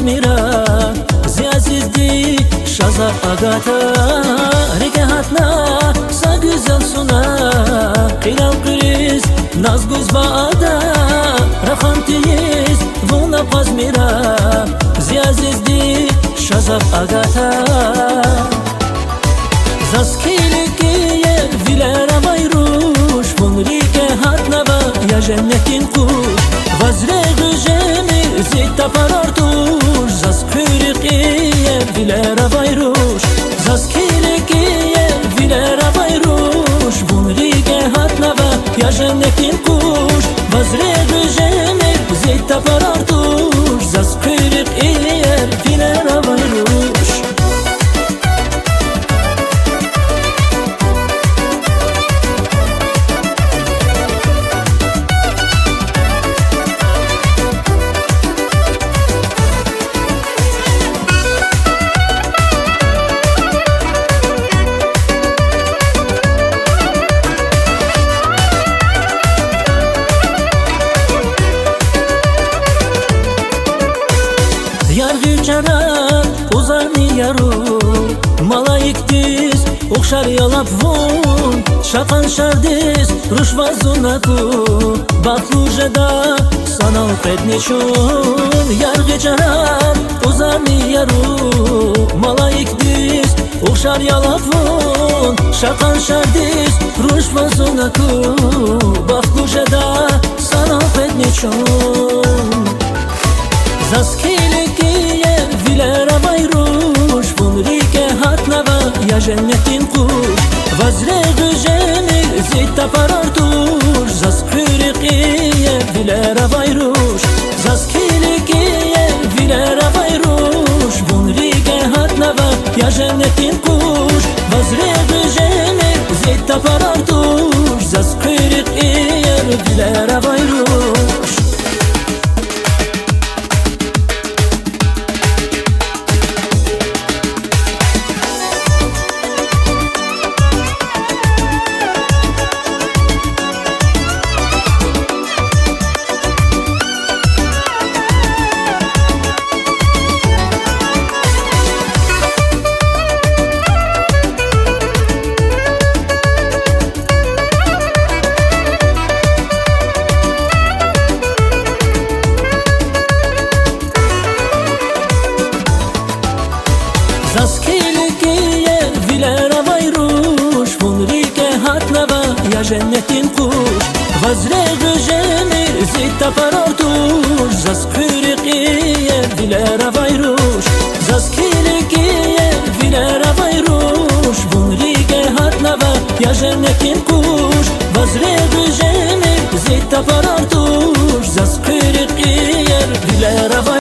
ميرا زيازيزدي شازا أغاتا ريكي هاتنا سا güzel suna Hilal kriz naz guz baada Rakhantiyiz vuna paz mira Ziyazizdi şazab agata Zaskilikiye vilera vayruş Vunrike hatnava ya cennetin kuş Vazre güjemi zitta parartuş Zaskilikiye vilera vayruş Zaskilikiye vilera vayruş Vunrike hatnava ya cennetin kuş Vazre güjemi zitta parartuş Zaskilikiye vilera vayruş Yargıçana uzarni yaru Malayik diz Uxşar yalap vun Şakan şardiz Rushva zunaku Baklujeda Sana uprednichun Yargıçana uzarni yaru Malayik diz Uxşar yalap vun Şakan şardiz Rushva zunaku Baklujeda Sana uprednichun Zaskilikiye vilera vayruş Vunrike hatnava ya cennetin kuş Vazre güjemi zitta parartuş Zaskilikiye vilera vayruş Zaskilikiye vilera vayruş Vunrike hatnava ya cennetin kuş Vazre güjemi zitta parartuş Zaskilikiye vilera vayruş Zaskilikiye vilera vayruş Vunrike hatnava ya cennetin kuş Vazre güjemi zitta parartuş Zaskilikiye vilera vayruş Zaskilikiye vilera vayruş Vunrike hatnava ya cennetin kuş Vazre güjemi zitta parartuş Zaskilikiye